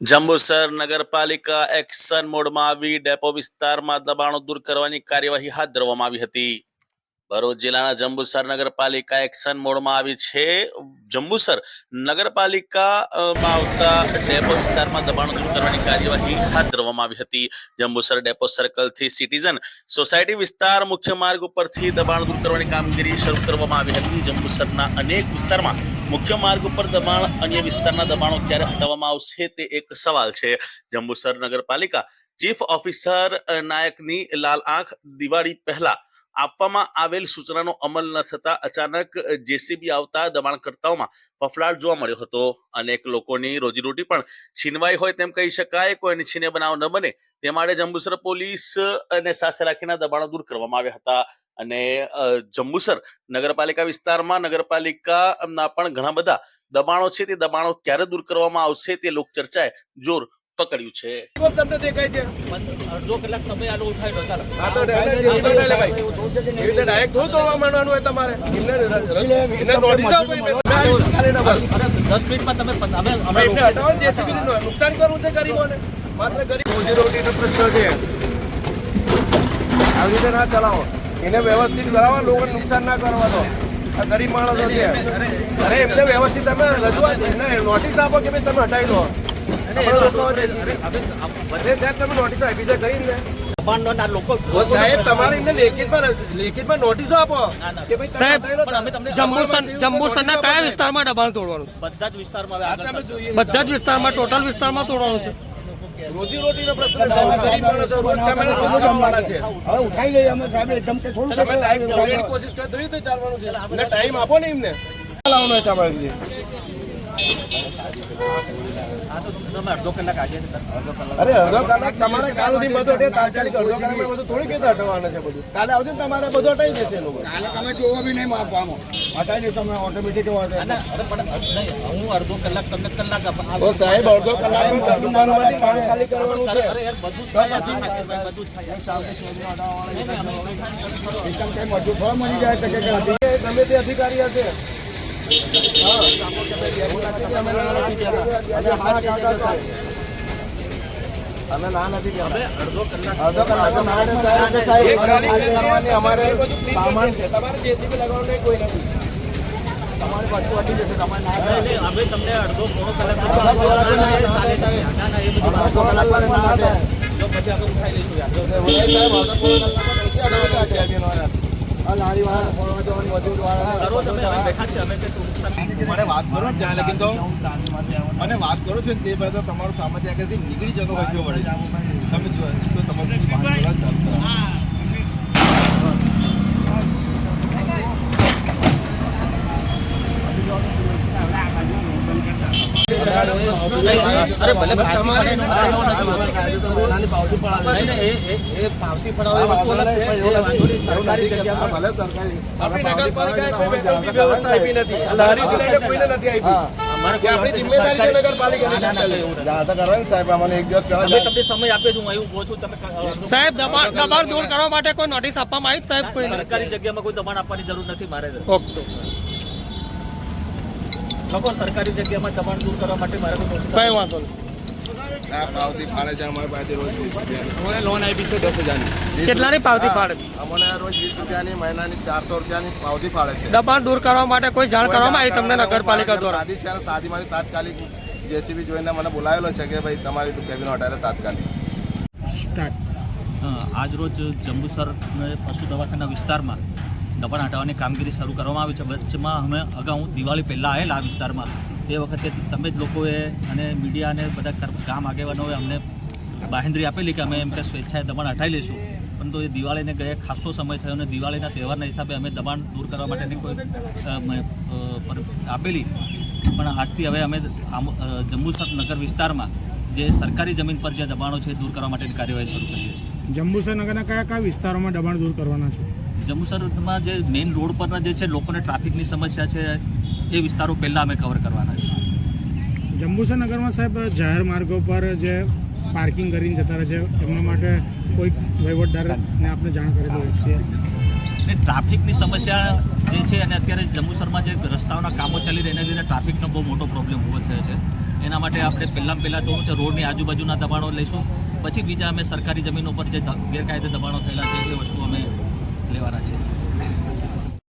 જંબુસર નગરપાલિકા એક્શન મોડમાં આવી ડેપો વિસ્તારમાં દબાણો દૂર કરવાની કાર્યવાહી હાથ ધરવામાં આવી હતી. ભરૂચ જિલ્લાના જંબુસર નગરપાલિકા એક્શન મોડમાં આવી છે. જંબુસર નગરપાલિકામાં આવતા ડેપો વિસ્તારમાં દબાણો દૂર કરવાની કાર્યવાહી હાથ ધરવામાં આવી હતી. જંબુસર ડેપો સર્કલથી સિટીઝન સોસાયટી વિસ્તાર મુખ્ય માર્ગ ઉપરથી દબાણ દૂર કરવાની કામગીરી શરૂ કરવામાં આવી હતી. જંબુસરના અનેક વિસ્તારમાં મુખ્ય માર્ગ ઉપર દબાણ, અન્ય વિસ્તારના દબાણો ક્યારે હટાવવામાં આવશે તે એક સવાલ છે. જંબુસર નગરપાલિકા ચીફ ઓફિસર નાયકની લાલ આંખ દિવાળી પહેલા આપવામાં આવેલ સૂચનાનો અમલ ન થતા અચાનક જેસીબી આવતા દબાણકર્તાઓમાં ફફડાટ જોવા મળ્યો હતો. અનેક લોકોની રોજીરોટી પણ છીનવાઈ હોય તેમ કહી શકાય. કોઈ છીને બનાવ ન બને તે માટે જંબુસર પોલીસ અને સાથે રાખીને દબાણો દૂર કરવામાં આવ્યા હતા. અને જંબુસર નગરપાલિકા વિસ્તારમાં નગરપાલિકાના પણ ઘણા બધા દબાણો છે. તે દબાણો ક્યારે દૂર કરવામાં આવશે તે લોક ચર્ચાએ જોર પકડ્યું છે. તમને દેખાય છે 2 કલાક સમય આલો ઉઠાઈ ચાલો હા તો ડાયરેક્ટ થોડું તોડવા માંડવાનું હોય તમારે એને નોટિસ આપો. 10 મિનિટમાં તમે અમે એમને હટાવો. જેસીબી નુકસાન કરવું છે ગરીબોને, માત્ર ગરીબ રોજીરોટીનો પ્રશ્ન છે. આવી રીતે ના ચલાવો, એને વ્યવસ્થિત કરાવો, લોકોને નુકસાન ના કરવા દો. આ ગરીબ માણસો છે. અરે એમને વ્યવસ્થિત તમે રજૂઆત નોટિસ આપો કે ભાઈ તમે હટાવી દો. લેખિતમાં નોટિસો આપો કે જંબુસરના કયા વિસ્તારમાં દબાણ તોડવાનું? બધા જ વિસ્તારમાં બધા જ વિસ્તારમાં, ટોટલ વિસ્તારમાં તોડવાનું છે. રોજીરોટીનો પ્રશ્ન છે. ગરીબ માણસો રોજ કમાવાના છે. હવે ઉઠાઈ ગઈ અમે સાહેબ એકદમ કે થોડું તમે ટાઈમ કોશિશ કરો, કેવી રીતે ચાલવાનું છે? અને ટાઈમ આપો ને એમને લાવવાનો છે સામાન્ય. અડધો કલાક તમારે કાલ સુધી બધું તાત્કાલિક અડધો કલાકમાં બધું થોડી કીધું હટવાનું છે. બધું કાલે આવશે ને તમારે બધું હટાઈ જશે. લોકો કાલે તમે જોવો બી નહીં આપવામાં હટાઈ દેશો અમે ઓટોમેટિક હું અડધો કલાક તમને કલાક સાહેબ અડધો કલાક પાણી ખાલી કરવાનું છે. બધું થાય એકદમ કઈ મજૂર થોડા મળી જાય કે ગમે તે અધિકારી હશે. અમે ના નથી અમારે સામાન છે. તમારે જેસીબી લગાવવાનું નહીં, કોઈ નથી. તમારી વસ્તુ વધી જશે. તમારે અમે તમને અડધો પોણો કલાક પછી આપણે ઉઠાઈ લઈશું. લારી વાળા મજૂર વાળા મને વાત કરો ત્યાં લગી તો મને વાત કરો છો ને તે બધા તમારું સામાન ત્યાં આગળથી નીકળી જતો હોય છે. વડે તમે જો તો તમારું પાવતી પડાવે વ્યવસ્થા આપી નથી. લારી કોઈને નથી આપી. આપણી જિમ્મેદારી છે નગરપાલિકાની. સાહેબ અમને એક દિવસ અમે તમને સમય આપે છું. હું એવું કહું છું. તમે સાહેબ દબાણ દૂર કરવા માટે કોઈ નોટિસ આપવામાં આવી? સાહેબ કોઈ સરકારી જગ્યામાં કોઈ દબાણ આપવાની જરૂર નથી. મારે ઓકે લોકો સરકારી જગ્યામાં દબાણ દૂર કરવા માટે મારે કઈ વાંધો નહીં. પાવતી ફાળે છે અમારી પાસે રોજ 20 રૂપિયા. મને લોન આપી છે 10,000ની. કેટલાની પાવતી ફાળે? અમને રોજ 20 રૂપિયાની, મહિનાની 400 રૂપિયાની પાવતી ફાળે છે. દબાણ દૂર કરવા માટે કોઈ જાણ કરવામાં આવી તમને નગરપાલિકા દ્વારા? સાદી છે, સાદીમાંથી તાત્કાલિક જેસીબી જોઈને મને બોલાવેલો છે કે ભાઈ તમારી તો કેબિન હટાવે તાત્કાલિક. આજ રોજ જંબુસર પશુ દવાખાના વિસ્તારમાં દબાણ હટાવવાની કામગીરી શરૂ કરવામાં આવી છે. વચ્ચેમાં અમે અગાઉ દિવાળી પહેલાં આવેલા આ વિસ્તારમાં. તે વખતે તમે જ લોકોએ અને મીડિયા અને બધા ગામ આગેવાનોએ અમને બાહેંધરી આપેલી કે અમે એમ કે સ્વેચ્છાએ દબાણ હટાવી લઈશું. પરંતુ એ દિવાળીને ગયા ખાસો સમય થયો અને દિવાળીના તહેવારના હિસાબે અમે દબાણ દૂર કરવા માટેની કોઈ આપેલી. પણ આજથી હવે અમે જંબુસર નગર વિસ્તારમાં જે સરકારી જમીન પર જે દબાણો છે દૂર કરવા માટેની કાર્યવાહી શરૂ કરીએ છીએ. જંબુસર નગરના કયા કયા વિસ્તારોમાં દબાણ દૂર કરવાના છે? જંબુસરમાં જે મેઇન રોડ પરના જે છે લોકોને ટ્રાફિકની સમસ્યા છે એ વિસ્તારો પહેલાં અમે કવર કરવાના છે. જંબુસર નગરમાં સાહેબ જાહેર માર્ગો પર જે પાર્કિંગ કરીને જતા રહે છે એમના માટે કોઈ વહીવટદારને આપણે જાણ કરી દઈએ છીએ? ટ્રાફિકની સમસ્યા જે છે અને અત્યારે જંબુસરમાં જે રસ્તાઓના કામો ચાલી રહ્યા એના લીધે ટ્રાફિકનો બહુ મોટો પ્રોબ્લેમ ઊભો થયો છે. એના માટે આપણે પહેલાં તો છે રોડની આજુબાજુના દબાણો લઈશું, પછી બીજા અમે સરકારી જમીન ઉપર જે ગેરકાયદે દબાણો થયેલા છે એ વસ્તુ અમે